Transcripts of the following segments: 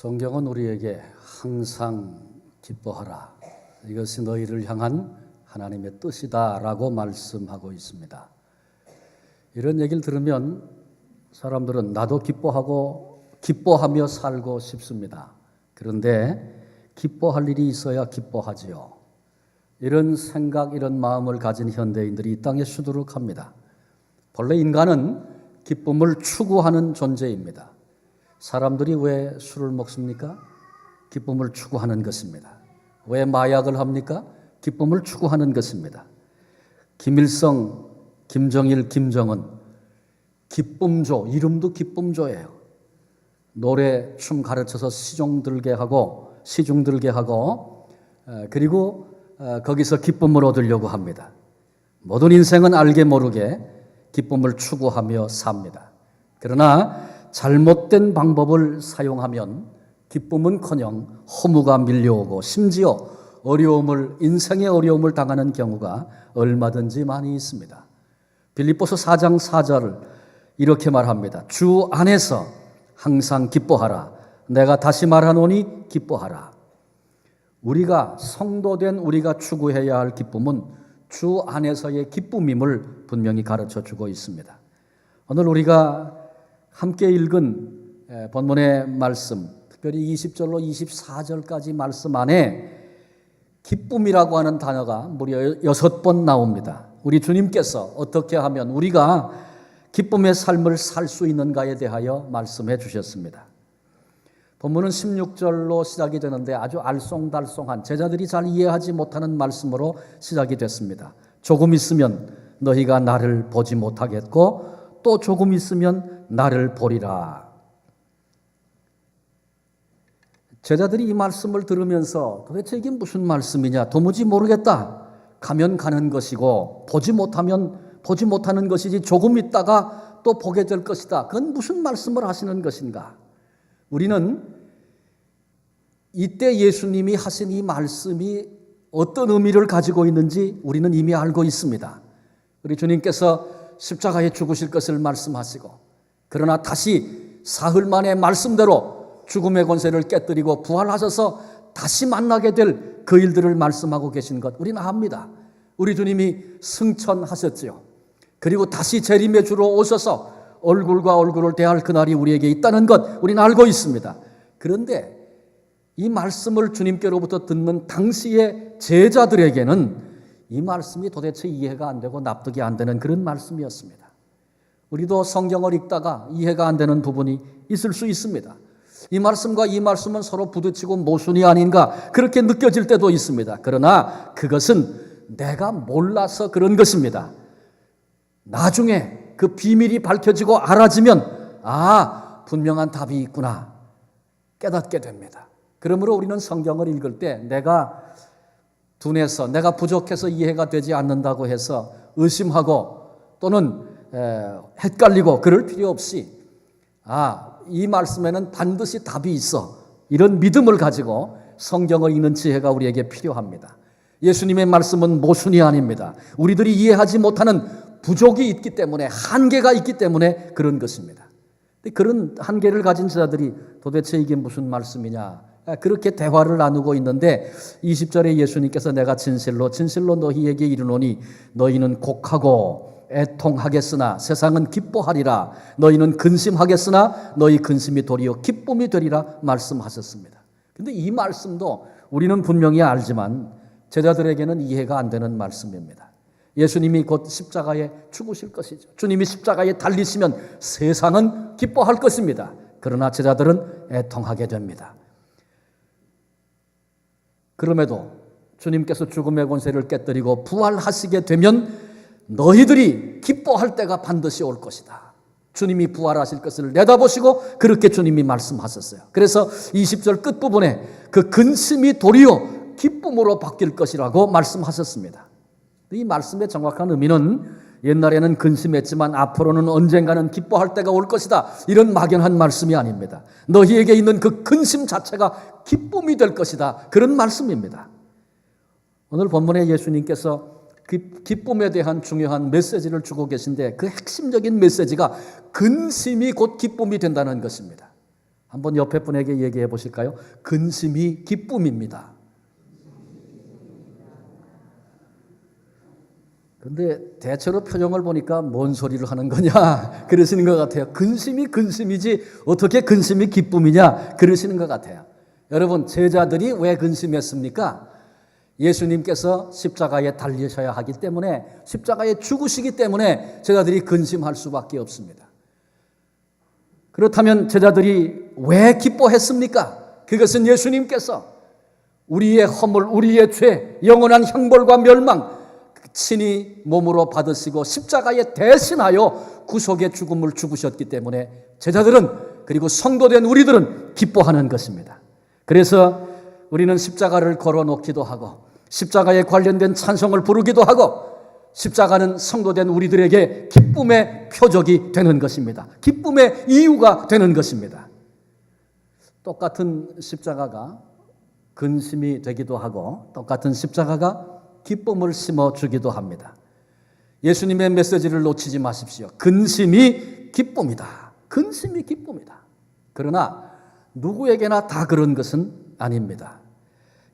성경은 우리에게 항상 기뻐하라. 이것이 너희를 향한 하나님의 뜻이다라고 말씀하고 있습니다. 이런 얘기를 들으면 사람들은 나도 기뻐하며 살고 싶습니다. 그런데 기뻐할 일이 있어야 기뻐하지요. 이런 생각, 이런 마음을 가진 현대인들이 이 땅에 수두룩합니다. 본래 인간은 기쁨을 추구하는 존재입니다. 사람들이 왜 술을 먹습니까? 기쁨을 추구하는 것입니다. 왜 마약을 합니까? 기쁨을 추구하는 것입니다. 김일성, 김정일, 김정은 기쁨조, 이름도 기쁨조예요. 노래, 춤 가르쳐서 시중 들게 하고 그리고 거기서 기쁨을 얻으려고 합니다. 모든 인생은 알게 모르게 기쁨을 추구하며 삽니다. 그러나 잘못된 방법을 사용하면 기쁨은커녕 허무가 밀려오고 심지어 인생의 어려움을 당하는 경우가 얼마든지 많이 있습니다. 빌립보서 4장 4절 이렇게 말합니다. 주 안에서 항상 기뻐하라. 내가 다시 말하노니 기뻐하라. 우리가 성도된 우리가 추구해야 할 기쁨은 주 안에서의 기쁨임을 분명히 가르쳐주고 있습니다. 오늘 우리가 함께 읽은 본문의 말씀, 특별히 20절로 24절까지 말씀 안에 기쁨이라고 하는 단어가 무려 6번 나옵니다. 우리 주님께서 어떻게 하면 우리가 기쁨의 삶을 살 수 있는가에 대하여 말씀해 주셨습니다. 본문은 16절로 시작이 되는데 아주 알쏭달쏭한 제자들이 잘 이해하지 못하는 말씀으로 시작이 됐습니다. 조금 있으면 너희가 나를 보지 못하겠고 또 조금 있으면 나를 보리라. 제자들이 이 말씀을 들으면서 도대체 이게 무슨 말씀이냐 도무지 모르겠다. 가면 가는 것이고 보지 못하면 보지 못하는 것이지 조금 있다가 또 보게 될 것이다. 그건 무슨 말씀을 하시는 것인가? 우리는 이때 예수님이 하신 이 말씀이 어떤 의미를 가지고 있는지 우리는 이미 알고 있습니다. 우리 주님께서 십자가에 죽으실 것을 말씀하시고 그러나 다시 사흘 만에 말씀대로 죽음의 권세를 깨뜨리고 부활하셔서 다시 만나게 될 그 일들을 말씀하고 계신 것 우리는 압니다. 우리 주님이 승천하셨지요. 그리고 다시 재림의 주로 오셔서 얼굴과 얼굴을 대할 그날이 우리에게 있다는 것 우리는 알고 있습니다. 그런데 이 말씀을 주님께로부터 듣는 당시의 제자들에게는 이 말씀이 도대체 이해가 안 되고 납득이 안 되는 그런 말씀이었습니다. 우리도 성경을 읽다가 이해가 안 되는 부분이 있을 수 있습니다. 이 말씀과 이 말씀은 서로 부딪히고 모순이 아닌가 그렇게 느껴질 때도 있습니다. 그러나 그것은 내가 몰라서 그런 것입니다. 나중에 그 비밀이 밝혀지고 알아지면 분명한 답이 있구나 깨닫게 됩니다. 그러므로 우리는 성경을 읽을 때 내가 둔해서 내가 부족해서 이해가 되지 않는다고 해서 의심하고 또는 헷갈리고 그럴 필요 없이 이 말씀에는 반드시 답이 있어 이런 믿음을 가지고 성경을 읽는 지혜가 우리에게 필요합니다. 예수님의 말씀은 모순이 아닙니다. 우리들이 이해하지 못하는 부족이 있기 때문에 한계가 있기 때문에 그런 것입니다. 그런 한계를 가진 자들이 도대체 이게 무슨 말씀이냐 그렇게 대화를 나누고 있는데 20절에 예수님께서 내가 진실로 너희에게 이르노니 너희는 곡하고 애통하겠으나 세상은 기뻐하리라. 너희는 근심하겠으나 너희 근심이 도리어 기쁨이 되리라 말씀하셨습니다. 그런데 이 말씀도 우리는 분명히 알지만 제자들에게는 이해가 안 되는 말씀입니다. 예수님이 곧 십자가에 죽으실 것이죠. 주님이 십자가에 달리시면 세상은 기뻐할 것입니다. 그러나 제자들은 애통하게 됩니다. 그럼에도 주님께서 죽음의 권세를 깨뜨리고 부활하시게 되면 너희들이 기뻐할 때가 반드시 올 것이다. 주님이 부활하실 것을 내다보시고 그렇게 주님이 말씀하셨어요. 그래서 20절 끝부분에 그 근심이 도리어 기쁨으로 바뀔 것이라고 말씀하셨습니다. 이 말씀의 정확한 의미는 옛날에는 근심했지만 앞으로는 언젠가는 기뻐할 때가 올 것이다. 이런 막연한 말씀이 아닙니다. 너희에게 있는 그 근심 자체가 기쁨이 될 것이다. 그런 말씀입니다. 오늘 본문에 예수님께서 기쁨에 대한 중요한 메시지를 주고 계신데 그 핵심적인 메시지가 근심이 곧 기쁨이 된다는 것입니다. 한번 옆에 분에게 얘기해 보실까요? 근심이 기쁨입니다. 그런데 대체로 표정을 보니까 뭔 소리를 하는 거냐 그러시는 것 같아요. 근심이 근심이지 어떻게 근심이 기쁨이냐 그러시는 것 같아요. 여러분, 제자들이 왜 근심했습니까? 예수님께서 십자가에 달리셔야 하기 때문에, 십자가에 죽으시기 때문에 제자들이 근심할 수밖에 없습니다. 그렇다면 제자들이 왜 기뻐했습니까? 그것은 예수님께서 우리의 허물, 우리의 죄, 영원한 형벌과 멸망 친히 몸으로 받으시고 십자가에 대신하여 구속의 죽음을 죽으셨기 때문에 제자들은, 그리고 성도된 우리들은 기뻐하는 것입니다. 그래서 우리는 십자가를 걸어놓기도 하고 십자가에 관련된 찬송을 부르기도 하고, 십자가는 성도된 우리들에게 기쁨의 표적이 되는 것입니다. 기쁨의 이유가 되는 것입니다. 똑같은 십자가가 근심이 되기도 하고 똑같은 십자가가 기쁨을 심어주기도 합니다. 예수님의 메시지를 놓치지 마십시오. 근심이 기쁨이다. 근심이 기쁨이다. 그러나 누구에게나 다 그런 것은 아닙니다.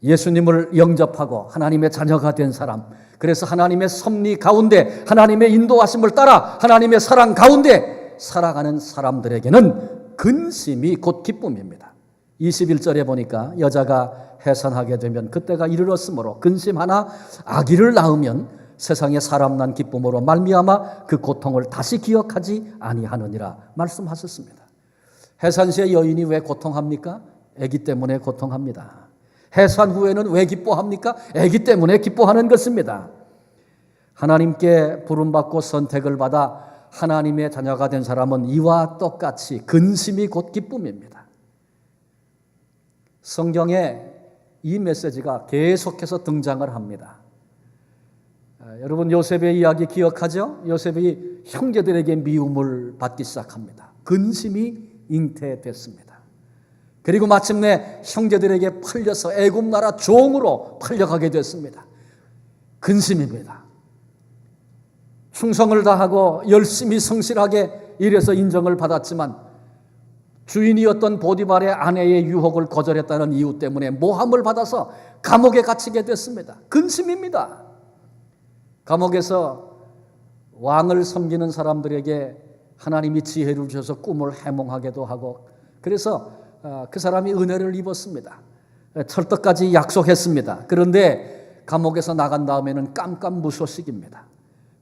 예수님을 영접하고 하나님의 자녀가 된 사람, 그래서 하나님의 섭리 가운데 하나님의 인도하심을 따라 하나님의 사랑 가운데 살아가는 사람들에게는 근심이 곧 기쁨입니다. 21절에 보니까 여자가 해산하게 되면 그때가 이르렀으므로 근심하나 아기를 낳으면 세상에 사람 난 기쁨으로 말미암아 그 고통을 다시 기억하지 아니하느니라 말씀하셨습니다. 해산 시에 여인이 왜 고통합니까? 아기 때문에 고통합니다. 해산 후에는 왜 기뻐합니까? 아기 때문에 기뻐하는 것입니다. 하나님께 부름받고 선택을 받아 하나님의 자녀가 된 사람은 이와 똑같이 근심이 곧 기쁨입니다. 성경에 이 메시지가 계속해서 등장을 합니다. 여러분, 요셉의 이야기 기억하죠? 요셉이 형제들에게 미움을 받기 시작합니다. 근심이 잉태됐습니다. 그리고 마침내 형제들에게 팔려서 애굽 나라 종으로 팔려가게 됐습니다. 근심입니다. 충성을 다하고 열심히 성실하게 일해서 인정을 받았지만 주인이었던 보디발의 아내의 유혹을 거절했다는 이유 때문에 모함을 받아서 감옥에 갇히게 됐습니다. 근심입니다. 감옥에서 왕을 섬기는 사람들에게 하나님이 지혜를 주셔서 꿈을 해몽하게도 하고, 그래서 그 사람이 은혜를 입었습니다. 철떡까지 약속했습니다. 그런데 감옥에서 나간 다음에는 깜깜무소식입니다.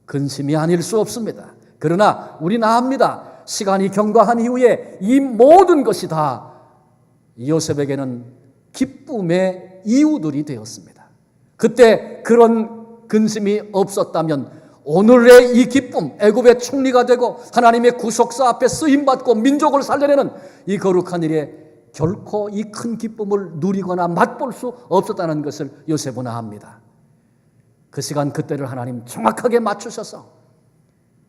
근심이 아닐 수 없습니다. 그러나 우리는 압니다. 시간이 경과한 이후에 이 모든 것이 다 요셉에게는 기쁨의 이유들이 되었습니다. 그때 그런 근심이 없었다면 오늘의 이 기쁨, 애굽의 총리가 되고 하나님의 구속사 앞에 쓰임받고 민족을 살려내는 이 거룩한 일에 결코 이 큰 기쁨을 누리거나 맛볼 수 없었다는 것을 요셉은 압니다. 그 시간 그때를 하나님 정확하게 맞추셔서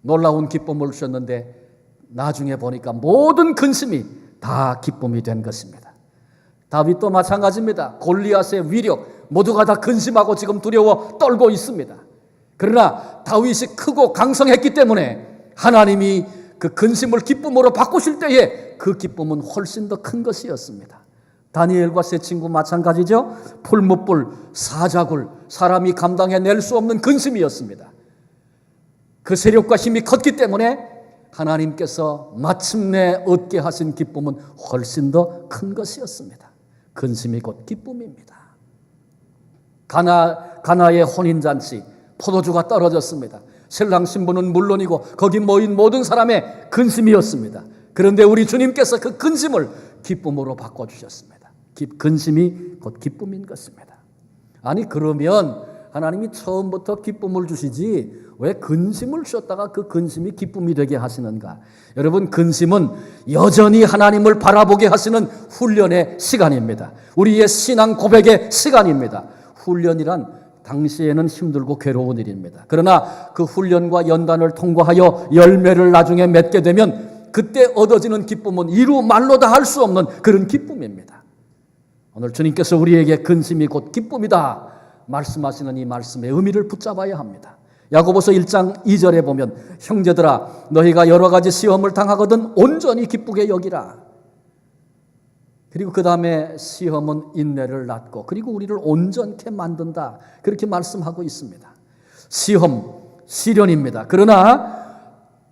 놀라운 기쁨을 주셨는데 나중에 보니까 모든 근심이 다 기쁨이 된 것입니다. 다윗도 마찬가지입니다. 골리앗의 위력, 모두가 다 근심하고 지금 두려워 떨고 있습니다. 그러나 다윗이 크고 강성했기 때문에 하나님이 그 근심을 기쁨으로 바꾸실 때에 그 기쁨은 훨씬 더 큰 것이었습니다. 다니엘과 세 친구 마찬가지죠. 풀무불, 사자굴, 사람이 감당해낼 수 없는 근심이었습니다. 그 세력과 힘이 컸기 때문에 하나님께서 마침내 얻게 하신 기쁨은 훨씬 더 큰 것이었습니다. 근심이 곧 기쁨입니다. 가나의 혼인잔치, 포도주가 떨어졌습니다. 신랑 신부는 물론이고 거기 모인 모든 사람의 근심이었습니다. 그런데 우리 주님께서 그 근심을 기쁨으로 바꿔주셨습니다. 근심이 곧 기쁨인 것입니다. 아니, 그러면 하나님이 처음부터 기쁨을 주시지 왜 근심을 주셨다가 그 근심이 기쁨이 되게 하시는가? 여러분, 근심은 여전히 하나님을 바라보게 하시는 훈련의 시간입니다. 우리의 신앙 고백의 시간입니다. 훈련이란 당시에는 힘들고 괴로운 일입니다. 그러나 그 훈련과 연단을 통과하여 열매를 나중에 맺게 되면 그때 얻어지는 기쁨은 이루 말로 다 할 수 없는 그런 기쁨입니다. 오늘 주님께서 우리에게 근심이 곧 기쁨이다 말씀하시는 이 말씀의 의미를 붙잡아야 합니다. 야고보서 1장 2절에 보면 형제들아 너희가 여러 가지 시험을 당하거든 온전히 기쁘게 여기라. 그리고 그 다음에 시험은 인내를 낳고 그리고 우리를 온전케 만든다. 그렇게 말씀하고 있습니다. 시험, 시련입니다. 그러나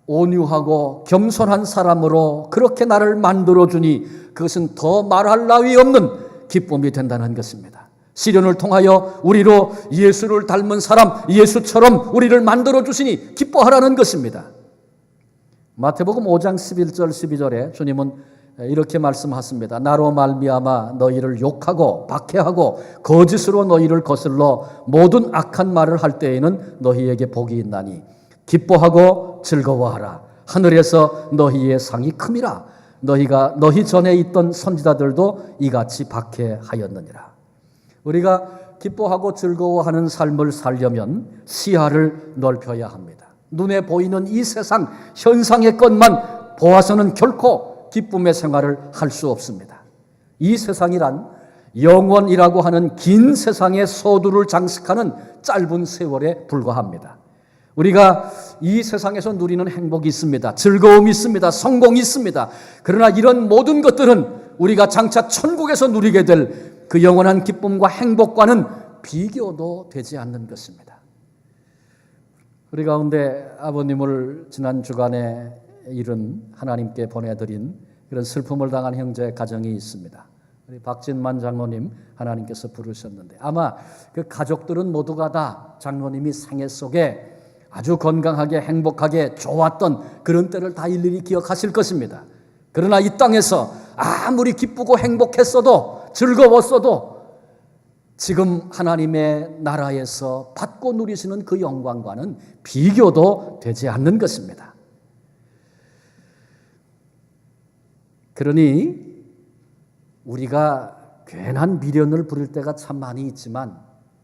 온유하고 겸손한 사람으로 그렇게 나를 만들어주니 그것은 더 말할 나위 없는 기쁨이 된다는 것입니다. 시련을 통하여 우리로 예수를 닮은 사람, 예수처럼 우리를 만들어주시니 기뻐하라는 것입니다. 마태복음 5장 11절 12절에 주님은 이렇게 말씀하십니다. 나로 말미암아 너희를 욕하고 박해하고 거짓으로 너희를 거슬러 모든 악한 말을 할 때에는 너희에게 복이 있나니 기뻐하고 즐거워하라. 하늘에서 너희의 상이 큼이라. 너희 전에 있던 선지자들도 이같이 박해하였느니라. 우리가 기뻐하고 즐거워하는 삶을 살려면 시야를 넓혀야 합니다. 눈에 보이는 이 세상 현상의 것만 보아서는 결코 기쁨의 생활을 할 수 없습니다. 이 세상이란 영원이라고 하는 긴 세상의 소두를 장식하는 짧은 세월에 불과합니다. 우리가 이 세상에서 누리는 행복이 있습니다. 즐거움이 있습니다. 성공이 있습니다. 그러나 이런 모든 것들은 우리가 장차 천국에서 누리게 될 그 영원한 기쁨과 행복과는 비교도 되지 않는 것입니다. 우리 가운데 아버님을 지난 주간에 잃은 하나님께 보내드린 그런 슬픔을 당한 형제 가정이 있습니다. 우리 박진만 장로님 하나님께서 부르셨는데 아마 그 가족들은 모두가 다 장로님이 생애 속에 아주 건강하게 행복하게 좋았던 그런 때를 다 일일이 기억하실 것입니다. 그러나 이 땅에서 아무리 기쁘고 행복했어도 즐거웠어도 지금 하나님의 나라에서 받고 누리시는 그 영광과는 비교도 되지 않는 것입니다. 그러니 우리가 괜한 미련을 부릴 때가 참 많이 있지만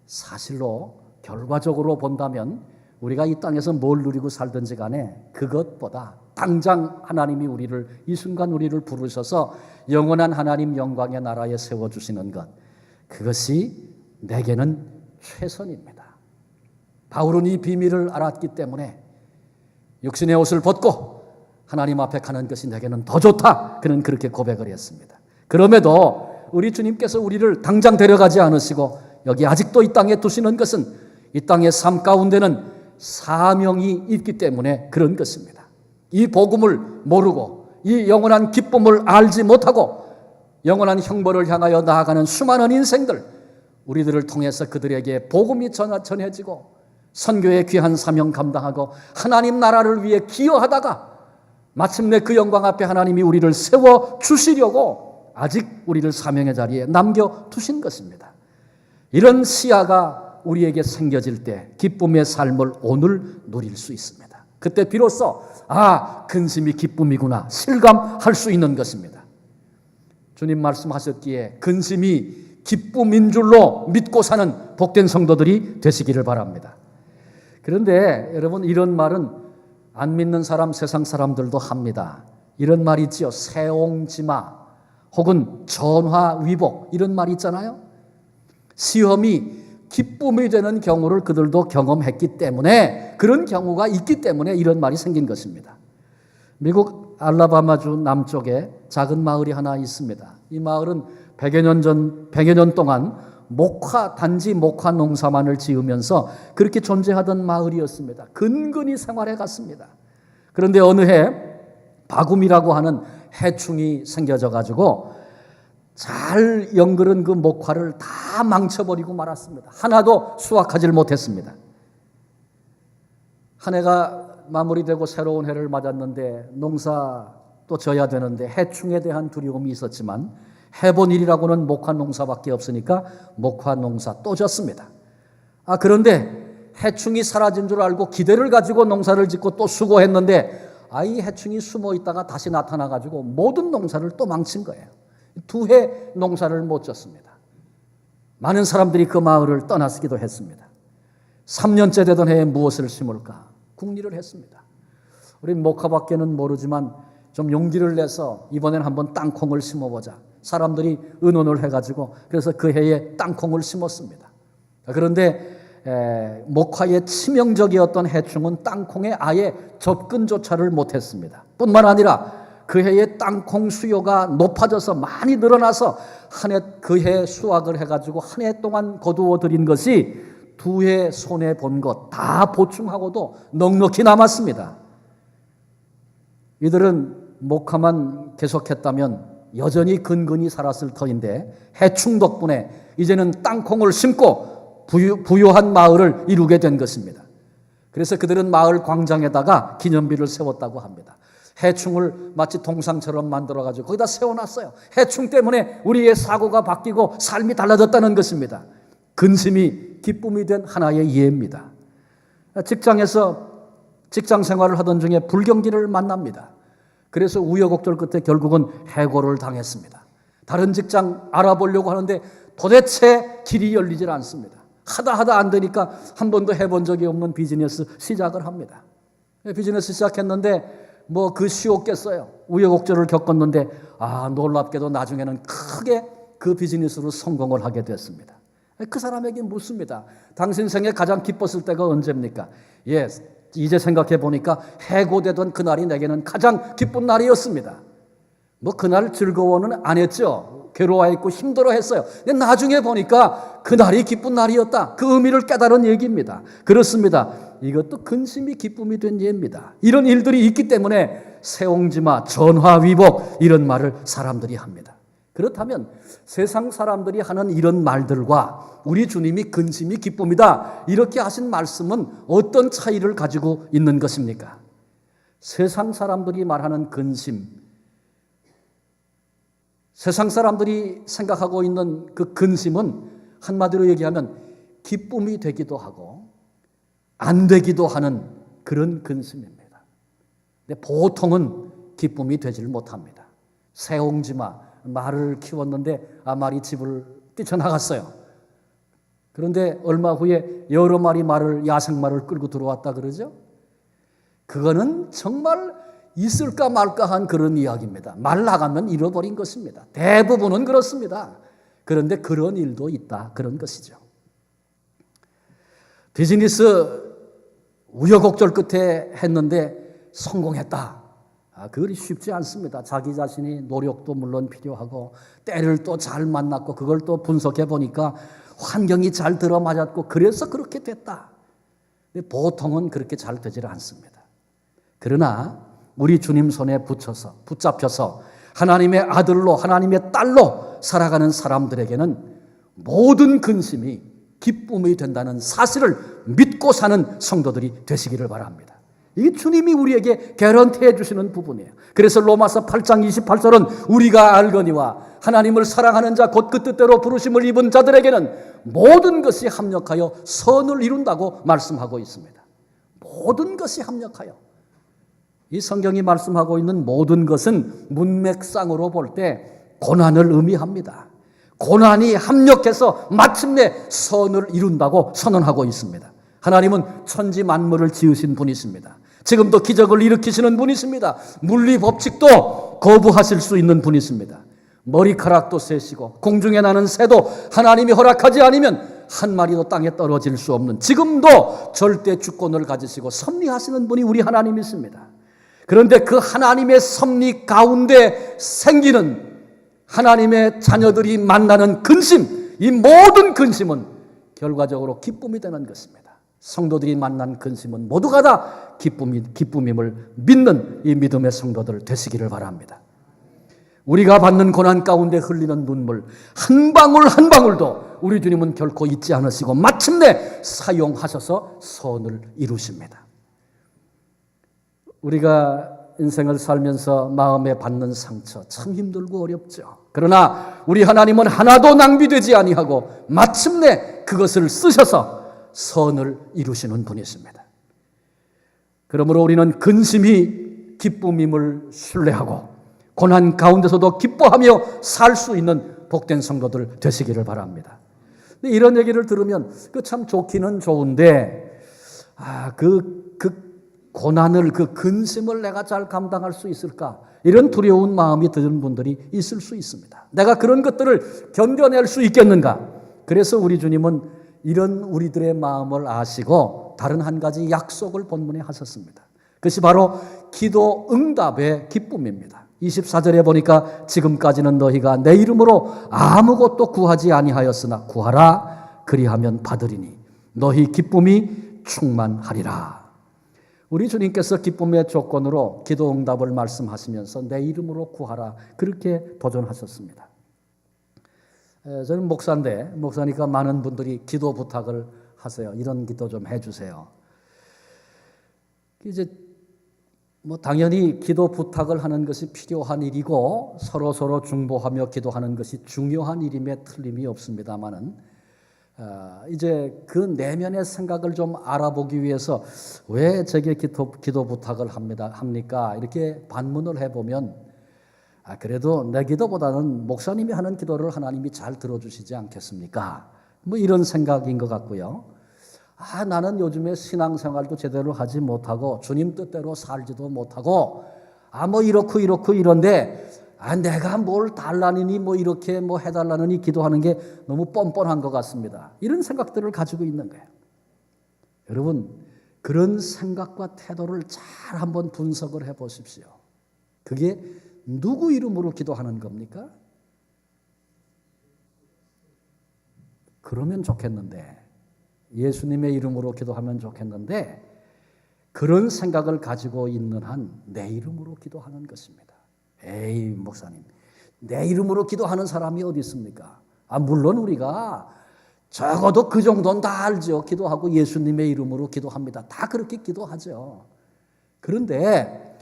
사실로 결과적으로 본다면 우리가 이 땅에서 뭘 누리고 살든지 간에 그것보다 당장 하나님이 우리를 이 순간 우리를 부르셔서 영원한 하나님 영광의 나라에 세워주시는 것, 그것이 내게는 최선입니다. 바울은 이 비밀을 알았기 때문에 육신의 옷을 벗고 하나님 앞에 가는 것이 내게는 더 좋다. 그는 그렇게 고백을 했습니다. 그럼에도 우리 주님께서 우리를 당장 데려가지 않으시고 여기 아직도 이 땅에 두시는 것은 이 땅의 삶 가운데는 사명이 있기 때문에 그런 것입니다. 이 복음을 모르고 이 영원한 기쁨을 알지 못하고 영원한 형벌을 향하여 나아가는 수많은 인생들, 우리들을 통해서 그들에게 복음이 전해지고 선교의 귀한 사명 감당하고 하나님 나라를 위해 기여하다가 마침내 그 영광 앞에 하나님이 우리를 세워주시려고 아직 우리를 사명의 자리에 남겨두신 것입니다. 이런 시야가 우리에게 생겨질 때 기쁨의 삶을 오늘 누릴 수 있습니다. 그때 비로소 근심이 기쁨이구나 실감할 수 있는 것입니다. 주님 말씀하셨기에 근심이 기쁨인 줄로 믿고 사는 복된 성도들이 되시기를 바랍니다. 그런데 여러분, 이런 말은 안 믿는 사람, 세상 사람들도 합니다. 이런 말 있지요. 세옹지마 혹은 전화위복, 이런 말 있잖아요. 시험이 기쁨이 되는 경우를 그들도 경험했기 때문에, 그런 경우가 있기 때문에 이런 말이 생긴 것입니다. 미국 알라바마주 남쪽에 작은 마을이 하나 있습니다. 이 마을은 100여 년 동안 단지 목화 농사만을 지으면서 그렇게 존재하던 마을이었습니다. 근근히 생활해 갔습니다. 그런데 어느 해 바굼이라고 하는 해충이 생겨져 가지고 잘 연그른 그 목화를 다 망쳐버리고 말았습니다. 하나도 수확하지 못했습니다. 한 해가 마무리되고 새로운 해를 맞았는데 농사 또 져야 되는데 해충에 대한 두려움이 있었지만 해본 일이라고는 목화 농사밖에 없으니까 목화 농사 또 졌습니다. 그런데 해충이 사라진 줄 알고 기대를 가지고 농사를 짓고 또 수고했는데 이 해충이 숨어 있다가 다시 나타나가지고 모든 농사를 또 망친 거예요. 2해 농사를 못 졌습니다. 많은 사람들이 그 마을을 떠나기도 했습니다. 3년째 되던 해에 무엇을 심을까 궁리를 했습니다. 우리 목화밖에는 모르지만 좀 용기를 내서 이번엔 한번 땅콩을 심어보자. 사람들이 의논을 해가지고 그래서 그 해에 땅콩을 심었습니다. 그런데 목화의 치명적이었던 해충은 땅콩에 아예 접근조차를 못했습니다. 뿐만 아니라 그 해의 땅콩 수요가 높아져서 많이 늘어나서 한 해 그 해 수확을 해가지고 한 해 동안 거두어 들인 것이 두 해 손해 본 것 다 보충하고도 넉넉히 남았습니다. 이들은 목화만 계속했다면 여전히 근근히 살았을 터인데 해충 덕분에 이제는 땅콩을 심고 부유한 마을을 이루게 된 것입니다. 그래서 그들은 마을 광장에다가 기념비를 세웠다고 합니다. 해충을 마치 동상처럼 만들어가지고 거기다 세워놨어요. 해충 때문에 우리의 사고가 바뀌고 삶이 달라졌다는 것입니다. 근심이 기쁨이 된 하나의 예입니다. 직장에서 직장 생활을 하던 중에 불경기를 만납니다. 그래서 우여곡절 끝에 결국은 해고를 당했습니다. 다른 직장 알아보려고 하는데 도대체 길이 열리질 않습니다. 하다 안 되니까 한 번도 해본 적이 없는 비즈니스 시작을 합니다. 비즈니스 시작했는데 뭐 그 쉬웠겠어요. 우여곡절을 겪었는데 놀랍게도 나중에는 크게 그 비즈니스로 성공을 하게 됐습니다. 그 사람에게 묻습니다. 당신 생에 가장 기뻤을 때가 언제입니까? 예, 이제 생각해 보니까 해고되던 그날이 내게는 가장 기쁜 날이었습니다. 뭐 그날 즐거워는 안 했죠. 괴로워했고 힘들어했어요. 근데 나중에 보니까 그날이 기쁜 날이었다. 그 의미를 깨달은 얘기입니다. 그렇습니다. 이것도 근심이 기쁨이 된 예입니다. 이런 일들이 있기 때문에 세옹지마, 전화위복 이런 말을 사람들이 합니다. 그렇다면 세상 사람들이 하는 이런 말들과 우리 주님이 근심이 기쁨이다 이렇게 하신 말씀은 어떤 차이를 가지고 있는 것입니까? 세상 사람들이 말하는 근심, 세상 사람들이 생각하고 있는 그 근심은 한마디로 얘기하면 기쁨이 되기도 하고 안 되기도 하는 그런 근심입니다. 근데 보통은 기쁨이 되질 못합니다. 세옹지마, 말을 키웠는데 말이 집을 뛰쳐나갔어요. 그런데 얼마 후에 여러 마리 말을 야생마를 끌고 들어왔다 그러죠. 그거는 정말 있을까 말까 한 그런 이야기입니다. 말 나가면 잃어버린 것입니다. 대부분은 그렇습니다. 그런데 그런 일도 있다 그런 것이죠. 비즈니스 우여곡절 끝에 했는데 성공했다. 그것이 쉽지 않습니다. 자기 자신이 노력도 물론 필요하고 때를 또 잘 만났고 그걸 또 분석해 보니까 환경이 잘 들어맞았고 그래서 그렇게 됐다. 근데 보통은 그렇게 잘 되질 않습니다. 그러나 우리 주님 손에 붙잡혀서 하나님의 아들로 하나님의 딸로 살아가는 사람들에게는 모든 근심이 기쁨이 된다는 사실을 믿고 사는 성도들이 되시기를 바랍니다. 이게 주님이 우리에게 개런티해 주시는 부분이에요. 그래서 로마서 8장 28절은 우리가 알거니와 하나님을 사랑하는 자 곧 그 뜻대로 부르심을 입은 자들에게는 모든 것이 합력하여 선을 이룬다고 말씀하고 있습니다. 모든 것이 합력하여. 이 성경이 말씀하고 있는 모든 것은 문맥상으로 볼 때 고난을 의미합니다. 고난이 합력해서 마침내 선을 이룬다고 선언하고 있습니다. 하나님은 천지 만물을 지으신 분이십니다. 지금도 기적을 일으키시는 분이십니다. 물리 법칙도 거부하실 수 있는 분이십니다. 머리카락도 세시고 공중에 나는 새도 하나님이 허락하지 않으면 한 마리도 땅에 떨어질 수 없는 지금도 절대 주권을 가지시고 섭리하시는 분이 우리 하나님이십니다. 그런데 그 하나님의 섭리 가운데 생기는 하나님의 자녀들이 만나는 근심, 이 모든 근심은 결과적으로 기쁨이 되는 것입니다. 성도들이 만난 근심은 모두가 다 기쁨임을 믿는 이 믿음의 성도들 되시기를 바랍니다. 우리가 받는 고난 가운데 흘리는 눈물 한 방울 한 방울도 우리 주님은 결코 잊지 않으시고 마침내 사용하셔서 선을 이루십니다. 우리가 인생을 살면서 마음에 받는 상처 참 힘들고 어렵죠. 그러나 우리 하나님은 하나도 낭비되지 아니하고 마침내 그것을 쓰셔서 선을 이루시는 분이십니다. 그러므로 우리는 근심이 기쁨임을 신뢰하고 고난 가운데서도 기뻐하며 살 수 있는 복된 성도들 되시기를 바랍니다. 이런 얘기를 들으면 참 좋기는 좋은데 그 고난을 그 근심을 내가 잘 감당할 수 있을까? 이런 두려운 마음이 드는 분들이 있을 수 있습니다. 내가 그런 것들을 견뎌낼 수 있겠는가? 그래서 우리 주님은 이런 우리들의 마음을 아시고 다른 한 가지 약속을 본문에 하셨습니다. 그것이 바로 기도 응답의 기쁨입니다. 24절에 보니까 지금까지는 너희가 내 이름으로 아무것도 구하지 아니하였으나 구하라 그리하면 받으리니 너희 기쁨이 충만하리라. 우리 주님께서 기쁨의 조건으로 기도 응답을 말씀하시면서 내 이름으로 구하라 그렇게 도전하셨습니다. 저는 목사인데 목사니까 많은 분들이 기도 부탁을 하세요. 이런 기도 좀 해주세요. 이제 당연히 기도 부탁을 하는 것이 필요한 일이고 서로 중보하며 기도하는 것이 중요한 일임에 틀림이 없습니다만은 이제 그 내면의 생각을 좀 알아보기 위해서 왜 제게 기도 부탁을 합니까? 이렇게 반문을 해보면 그래도 내 기도보다는 목사님이 하는 기도를 하나님이 잘 들어주시지 않겠습니까? 이런 생각인 것 같고요. 나는 요즘에 신앙생활도 제대로 하지 못하고 주님 뜻대로 살지도 못하고 이렇고 이런데 내가 뭘 달라느니 이렇게 해달라느니 기도하는 게 너무 뻔뻔한 것 같습니다. 이런 생각들을 가지고 있는 거예요. 여러분 그런 생각과 태도를 잘 한번 분석을 해보십시오. 그게 누구 이름으로 기도하는 겁니까? 그러면 좋겠는데 예수님의 이름으로 기도하면 좋겠는데 그런 생각을 가지고 있는 한 내 이름으로 기도하는 것입니다. 에이 목사님 내 이름으로 기도하는 사람이 어디 있습니까? 물론 우리가 적어도 그 정도는 다 알죠. 기도하고 예수님의 이름으로 기도합니다. 다 그렇게 기도하죠. 그런데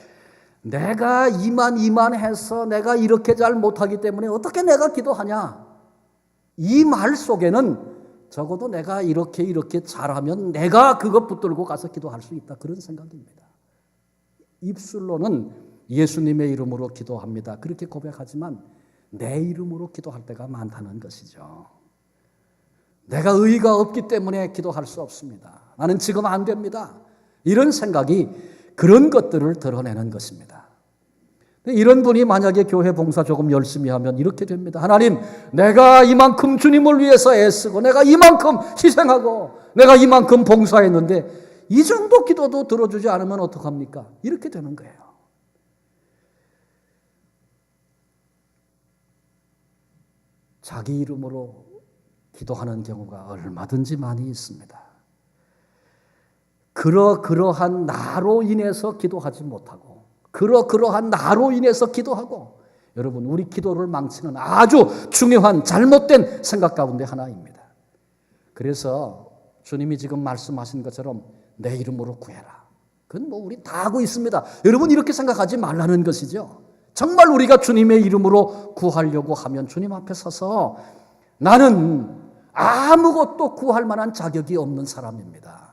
내가 이만해서 내가 이렇게 잘 못하기 때문에 어떻게 내가 기도하냐? 이 말 속에는 적어도 내가 이렇게 잘하면 내가 그것 붙들고 가서 기도할 수 있다. 그런 생각입니다. 입술로는 예수님의 이름으로 기도합니다. 그렇게 고백하지만 내 이름으로 기도할 때가 많다는 것이죠. 내가 의의가 없기 때문에 기도할 수 없습니다. 나는 지금 안 됩니다. 이런 생각이 그런 것들을 드러내는 것입니다. 이런 분이 만약에 교회 봉사 조금 열심히 하면 이렇게 됩니다. 하나님, 내가 이만큼 주님을 위해서 애쓰고 내가 이만큼 희생하고 내가 이만큼 봉사했는데 이 정도 기도도 들어주지 않으면 어떡합니까? 이렇게 되는 거예요. 자기 이름으로 기도하는 경우가 얼마든지 많이 있습니다. 그러한 나로 인해서 기도하지 못하고 그러한 나로 인해서 기도하고 여러분 우리 기도를 망치는 아주 중요한 잘못된 생각 가운데 하나입니다. 그래서 주님이 지금 말씀하신 것처럼 내 이름으로 구해라. 그건 우리 다 하고 있습니다. 여러분 이렇게 생각하지 말라는 것이죠. 정말 우리가 주님의 이름으로 구하려고 하면 주님 앞에 서서 나는 아무것도 구할 만한 자격이 없는 사람입니다.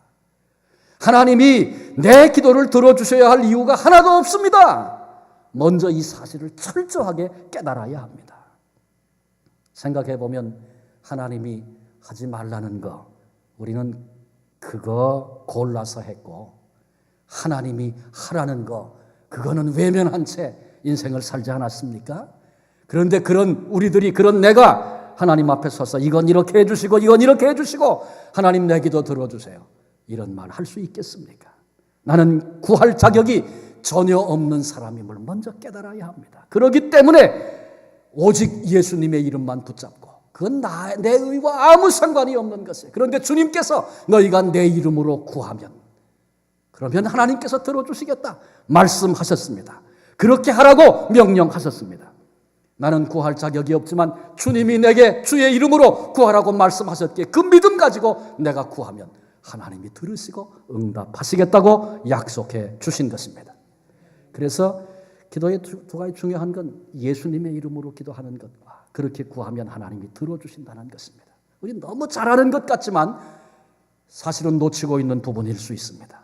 하나님이 내 기도를 들어주셔야 할 이유가 하나도 없습니다. 먼저 이 사실을 철저하게 깨달아야 합니다. 생각해보면 하나님이 하지 말라는 거 우리는 그거 골라서 했고 하나님이 하라는 거 그거는 외면한 채 인생을 살지 않았습니까? 그런데 우리들이 내가 하나님 앞에 서서 이건 이렇게 해주시고 이건 이렇게 해주시고 하나님 내 기도 들어주세요. 이런 말 할 수 있겠습니까? 나는 구할 자격이 전혀 없는 사람임을 먼저 깨달아야 합니다. 그렇기 때문에 오직 예수님의 이름만 붙잡고 그건 내 의와 아무 상관이 없는 것이에요. 그런데 주님께서 너희가 내 이름으로 구하면 그러면 하나님께서 들어주시겠다 말씀하셨습니다. 그렇게 하라고 명령하셨습니다. 나는 구할 자격이 없지만 주님이 내게 주의 이름으로 구하라고 말씀하셨기에 그 믿음 가지고 내가 구하면 하나님이 들으시고 응답하시겠다고 약속해 주신 것입니다. 그래서 기도의 두 가지 중요한 건 예수님의 이름으로 기도하는 것과 그렇게 구하면 하나님이 들어주신다는 것입니다. 우리 너무 잘하는 것 같지만 사실은 놓치고 있는 부분일 수 있습니다.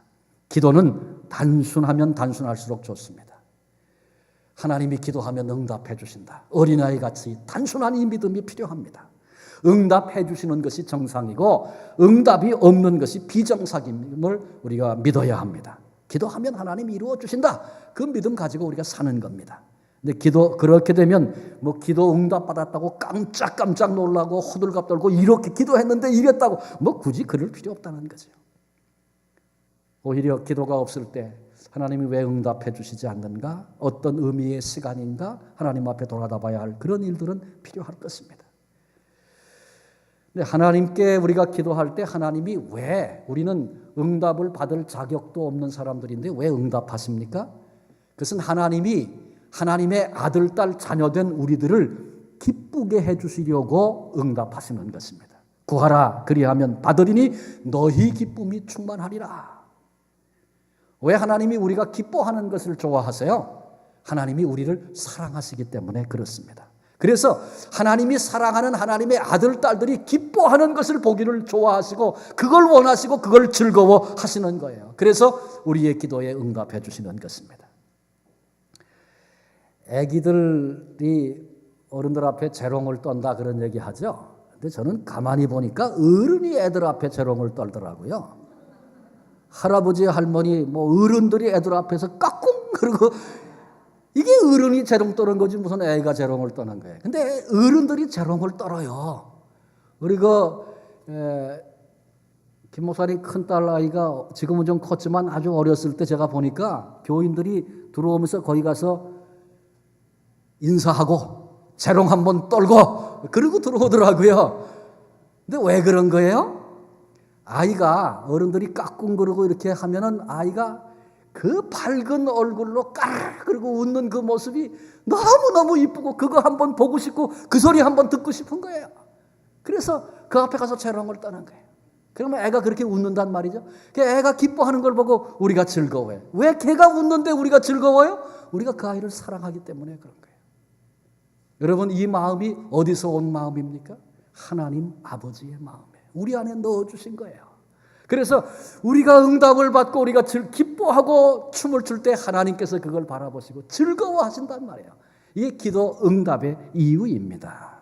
기도는 단순하면 단순할수록 좋습니다. 하나님이 기도하면 응답해 주신다. 어린아이 같이 단순한 이 믿음이 필요합니다. 응답해 주시는 것이 정상이고 응답이 없는 것이 비정상임을 우리가 믿어야 합니다. 기도하면 하나님이 이루어 주신다. 그 믿음 가지고 우리가 사는 겁니다. 근데 그렇게 되면 기도 응답 받았다고 깜짝 놀라고 호들갑 떨고 이렇게 기도했는데 이랬다고 굳이 그럴 필요 없다는 거죠. 오히려 기도가 없을 때 하나님이 왜 응답해 주시지 않는가? 어떤 의미의 시간인가? 하나님 앞에 돌아다 봐야 할 그런 일들은 필요할 것입니다. 근데 하나님께 우리가 기도할 때 하나님이 왜, 우리는 응답을 받을 자격도 없는 사람들인데 왜 응답하십니까? 그것은 하나님이 하나님의 아들, 딸, 자녀된 우리들을 기쁘게 해주시려고 응답하시는 것입니다. 구하라 그리하면 받으리니 너희 기쁨이 충만하리라. 왜 하나님이 우리가 기뻐하는 것을 좋아하세요? 하나님이 우리를 사랑하시기 때문에 그렇습니다. 그래서 하나님이 사랑하는 하나님의 아들, 딸들이 기뻐하는 것을 보기를 좋아하시고 그걸 원하시고 그걸 즐거워하시는 거예요. 그래서 우리의 기도에 응답해 주시는 것입니다. 아기들이 어른들 앞에 재롱을 떤다 그런 얘기 하죠. 근데 저는 가만히 보니까 어른이 애들 앞에 재롱을 떨더라고요. 할아버지, 할머니, 어른들이 애들 앞에서 까꿍 그러고 이게 어른이 재롱 떠는 거지 무슨 애가 재롱을 떠는 거예요. 근데 어른들이 재롱을 떨어요. 우리 김 목사님 큰딸 아이가 지금은 좀 컸지만 아주 어렸을 때 제가 보니까 교인들이 들어오면서 거기 가서 인사하고 재롱 한번 떨고 그러고 들어오더라고요. 근데 왜 그런 거예요? 아이가 어른들이 까꿍거리고 이렇게 하면은 아이가 그 밝은 얼굴로 까르르 그리고 웃는 그 모습이 너무너무 이쁘고 그거 한번 보고 싶고 그 소리 한번 듣고 싶은 거예요. 그래서 그 앞에 가서 재롱을 떠는 거예요. 그러면 애가 그렇게 웃는단 말이죠. 애가 기뻐하는 걸 보고 우리가 즐거워해요. 왜 걔가 웃는데 우리가 즐거워요? 우리가 그 아이를 사랑하기 때문에 그런 거예요. 여러분, 이 마음이 어디서 온 마음입니까? 하나님 아버지의 마음이에요. 우리 안에 넣어주신 거예요. 그래서 우리가 응답을 받고 우리가 기뻐하고 춤을 출 때 하나님께서 그걸 바라보시고 즐거워하신단 말이에요. 이게 기도 응답의 이유입니다.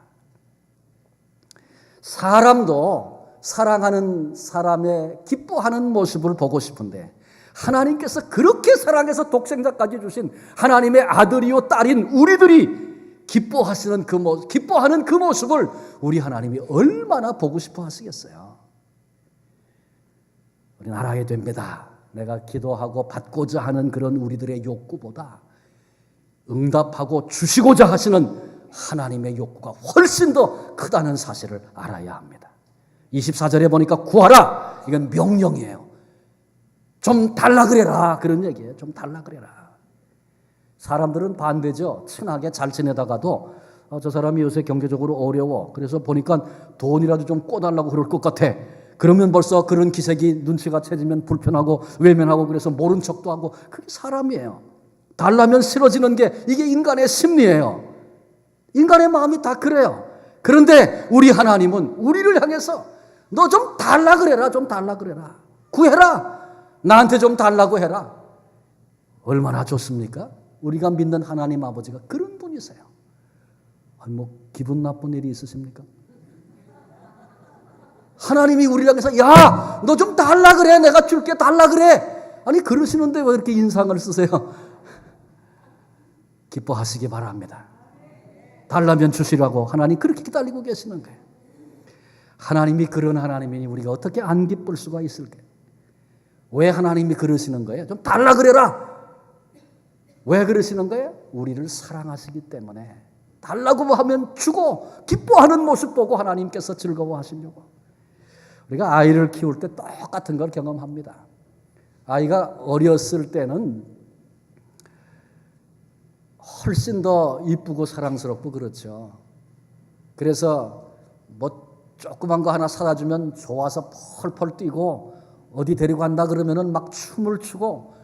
사람도 사랑하는 사람의 기뻐하는 모습을 보고 싶은데 하나님께서 그렇게 사랑해서 독생자까지 주신 하나님의 아들이요 딸인 우리들이 기뻐하시는 그 모습, 기뻐하는 그 모습을 우리 하나님이 얼마나 보고 싶어 하시겠어요. 우리는 알아야 됩니다. 내가 기도하고 받고자 하는 그런 우리들의 욕구보다 응답하고 주시고자 하시는 하나님의 욕구가 훨씬 더 크다는 사실을 알아야 합니다. 24절에 보니까 구하라. 이건 명령이에요. 좀 달라 그래라. 그런 얘기예요. 좀 달라 그래라. 사람들은 반대죠. 친하게 잘 지내다가도 저 사람이 요새 경제적으로 어려워. 그래서 보니까 돈이라도 좀 꿔달라고 그럴 것 같아. 그러면 벌써 그런 기색이 눈치가 채지면 불편하고 외면하고 그래서 모른 척도 하고 그게 사람이에요. 달라면 싫어지는 게 이게 인간의 심리예요. 인간의 마음이 다 그래요. 그런데 우리 하나님은 우리를 향해서 너 좀 달라 그래라. 좀 달라 그래라. 구해라. 나한테 좀 달라고 해라. 얼마나 좋습니까? 우리가 믿는 하나님 아버지가 그런 분이세요. 기분 나쁜 일이 있으십니까? 하나님이 우리를 향해서 야, 너 좀 달라 그래. 내가 줄게. 달라 그래. 아니 그러시는데 왜 이렇게 인상을 쓰세요? 기뻐하시기 바랍니다. 달라면 주시라고 하나님 그렇게 기다리고 계시는 거예요. 하나님이 그런 하나님이니 우리가 어떻게 안 기쁠 수가 있을까요? 왜 하나님이 그러시는 거예요? 좀 달라 그래라. 왜 그러시는 거예요? 우리를 사랑하시기 때문에 달라고 하면 주고 기뻐하는 모습 보고 하나님께서 즐거워하시려고. 우리가 아이를 키울 때 똑같은 걸 경험합니다. 아이가 어렸을 때는 훨씬 더 이쁘고 사랑스럽고 그렇죠. 그래서 조그만 거 하나 사다 주면 좋아서 펄펄 뛰고 어디 데리고 간다 그러면은 막 춤을 추고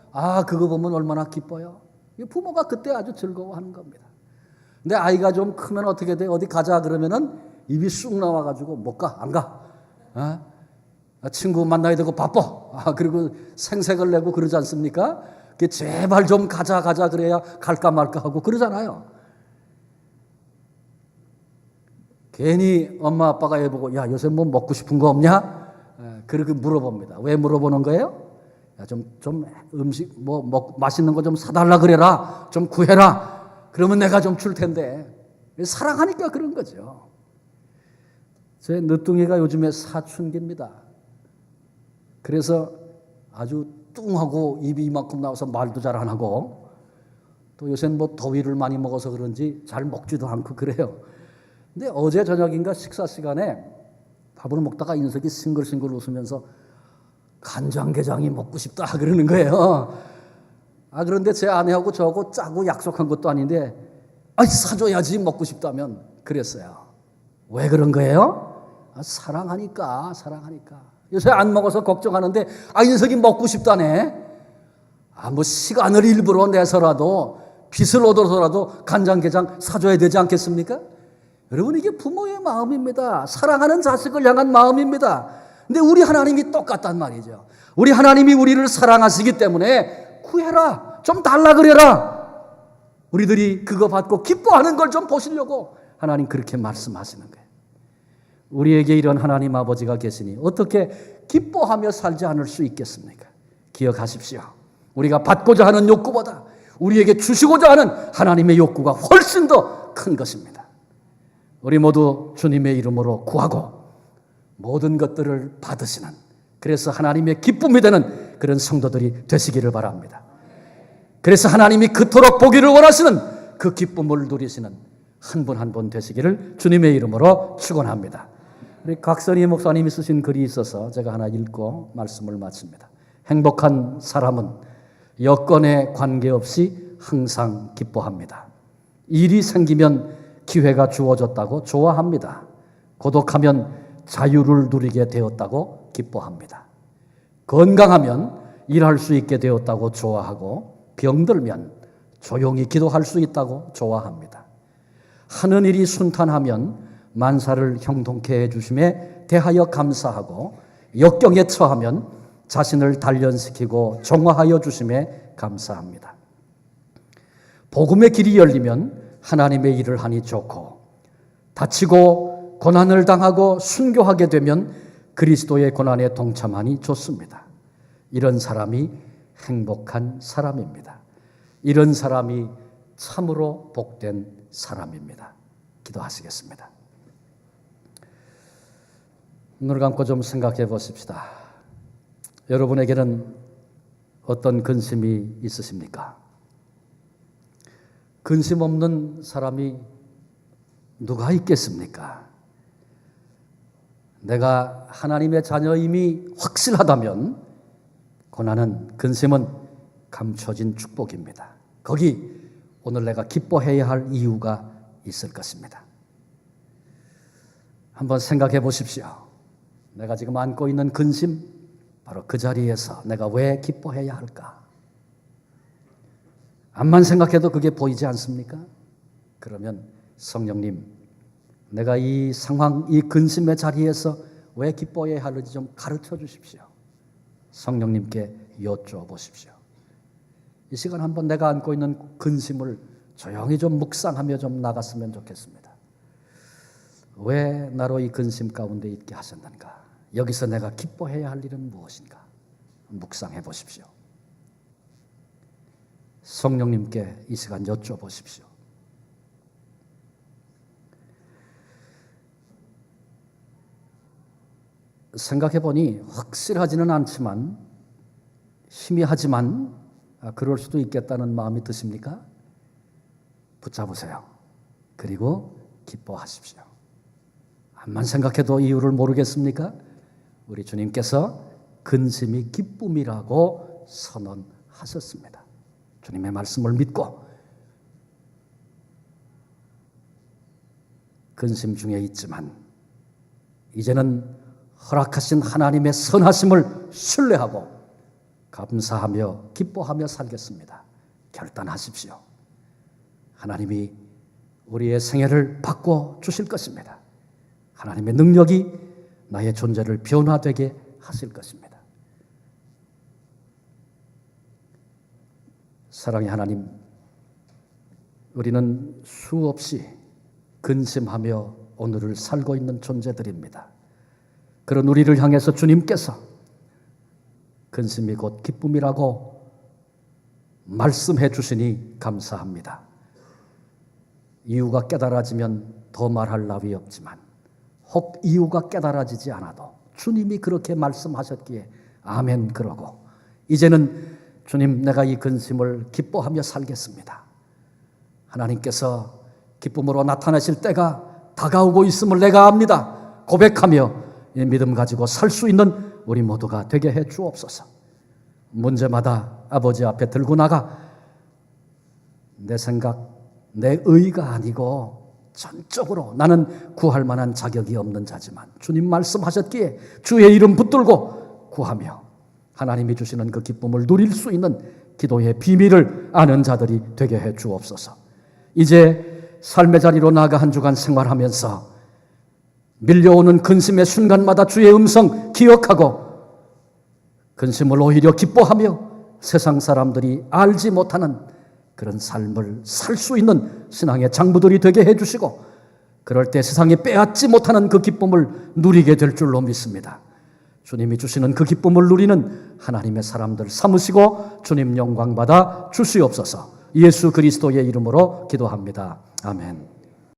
그거 보면 얼마나 기뻐요. 부모가 그때 아주 즐거워하는 겁니다. 근데 아이가 좀 크면 어떻게 돼? 어디 가자 그러면은 입이 쑥 나와가지고 못 가, 안 가. 친구 만나야 되고 바빠. 그리고 생색을 내고 그러지 않습니까? 제발 좀 가자 그래야 갈까 말까 하고 그러잖아요. 괜히 엄마 아빠가 해보고 야 요새 뭐 먹고 싶은 거 없냐? 그렇게 물어봅니다. 왜 물어보는 거예요? 야, 좀 음식 맛있는 거 좀 사달라 그래라. 좀 구해라. 그러면 내가 좀 줄 텐데. 사랑하니까 그런 거죠. 제 늦둥이가 요즘에 사춘기입니다. 그래서 아주 뚱하고 입이 이만큼 나와서 말도 잘 안 하고, 또 요새는 뭐 더위를 많이 먹어서 그런지 잘 먹지도 않고 그래요. 근데 어제 저녁인가 식사 시간에 밥을 먹다가 인석이 싱글싱글 웃으면서 간장게장이 먹고 싶다 그러는 거예요. 그런데 제 아내하고 저하고 짜고 약속한 것도 아닌데, 사줘야지 먹고 싶다면 그랬어요. 왜 그런 거예요? 사랑하니까. 요새 안 먹어서 걱정하는데, 인석이 먹고 싶다네. 뭐 시간을 일부러 내서라도 빚을 얻어서라도 간장게장 사줘야 되지 않겠습니까? 여러분, 이게 부모의 마음입니다. 사랑하는 자식을 향한 마음입니다. 근데 우리 하나님이 똑같단 말이죠. 우리 하나님이 우리를 사랑하시기 때문에 구해라, 좀 달라 그래라. 우리들이 그거 받고 기뻐하는 걸 좀 보시려고 하나님 그렇게 말씀하시는 거예요. 우리에게 이런 하나님 아버지가 계시니 어떻게 기뻐하며 살지 않을 수 있겠습니까? 기억하십시오. 우리가 받고자 하는 욕구보다 우리에게 주시고자 하는 하나님의 욕구가 훨씬 더 큰 것입니다. 우리 모두 주님의 이름으로 구하고 모든 것들을 받으시는, 그래서 하나님의 기쁨이 되는 그런 성도들이 되시기를 바랍니다. 그래서 하나님이 그토록 보기를 원하시는 그 기쁨을 누리시는 한 분 한 분 되시기를 주님의 이름으로 축원합니다. 우리 각선희 목사님이 쓰신 글이 있어서 제가 하나 읽고 말씀을 마칩니다. 행복한 사람은 여건에 관계없이 항상 기뻐합니다. 일이 생기면 기회가 주어졌다고 좋아합니다. 고독하면 자유를 누리게 되었다고 기뻐합니다. 건강하면 일할 수 있게 되었다고 좋아하고, 병들면 조용히 기도할 수 있다고 좋아합니다. 하는 일이 순탄하면 만사를 형통케 해주심에 대하여 감사하고, 역경에 처하면 자신을 단련시키고 정화하여 주심에 감사합니다. 복음의 길이 열리면 하나님의 일을 하니 좋고, 다치고 고난을 당하고 순교하게 되면 그리스도의 고난에 동참하니 좋습니다. 이런 사람이 행복한 사람입니다. 이런 사람이 참으로 복된 사람입니다. 기도하시겠습니다. 눈을 감고 좀 생각해 보십시다. 여러분에게는 어떤 근심이 있으십니까? 근심 없는 사람이 누가 있겠습니까? 내가 하나님의 자녀임이 확실하다면 고난은, 근심은 감춰진 축복입니다. 거기 오늘 내가 기뻐해야 할 이유가 있을 것입니다. 한번 생각해 보십시오. 내가 지금 안고 있는 근심, 바로 그 자리에서 내가 왜 기뻐해야 할까? 암만 생각해도 그게 보이지 않습니까? 그러면 성령님, 내가 이 상황, 이 근심의 자리에서 왜 기뻐해야 하는지 좀 가르쳐 주십시오. 성령님께 여쭤보십시오. 이 시간 한번 내가 안고 있는 근심을 조용히 좀 묵상하며 좀 나갔으면 좋겠습니다. 왜 나로 이 근심 가운데 있게 하셨는가? 여기서 내가 기뻐해야 할 일은 무엇인가? 묵상해 보십시오. 성령님께 이 시간 여쭤보십시오. 생각해 보니 확실하지는 않지만, 희미하지만 그럴 수도 있겠다는 마음이 드십니까? 붙잡으세요. 그리고 기뻐하십시오. 암만 생각해도 이유를 모르겠습니까? 우리 주님께서 근심이 기쁨이라고 선언하셨습니다. 주님의 말씀을 믿고 근심 중에 있지만 이제는 허락하신 하나님의 선하심을 신뢰하고 감사하며 기뻐하며 살겠습니다. 결단하십시오. 하나님이 우리의 생애를 바꿔 주실 것입니다. 하나님의 능력이 나의 존재를 변화되게 하실 것입니다. 사랑의 하나님, 우리는 수없이 근심하며 오늘을 살고 있는 존재들입니다. 그런 우리를 향해서 주님께서 근심이 곧 기쁨이라고 말씀해 주시니 감사합니다. 이유가 깨달아지면 더 말할 나위 없지만, 혹 이유가 깨달아지지 않아도 주님이 그렇게 말씀하셨기에 아멘 그러고 이제는 주님, 내가 이 근심을 기뻐하며 살겠습니다. 하나님께서 기쁨으로 나타나실 때가 다가오고 있음을 내가 압니다. 고백하며 이 믿음 가지고 살 수 있는 우리 모두가 되게 해 주옵소서. 문제마다 아버지 앞에 들고 나가 내 생각, 내 의가 아니고 전적으로 나는 구할 만한 자격이 없는 자지만 주님 말씀하셨기에 주의 이름 붙들고 구하며 하나님이 주시는 그 기쁨을 누릴 수 있는 기도의 비밀을 아는 자들이 되게 해 주옵소서. 이제 삶의 자리로 나아가 한 주간 생활하면서 밀려오는 근심의 순간마다 주의 음성 기억하고 근심을 오히려 기뻐하며 세상 사람들이 알지 못하는 그런 삶을 살 수 있는 신앙의 장부들이 되게 해주시고 그럴 때 세상에 빼앗지 못하는 그 기쁨을 누리게 될 줄로 믿습니다. 주님이 주시는 그 기쁨을 누리는 하나님의 사람들 삼으시고 주님 영광 받아 주시옵소서. 예수 그리스도의 이름으로 기도합니다. 아멘.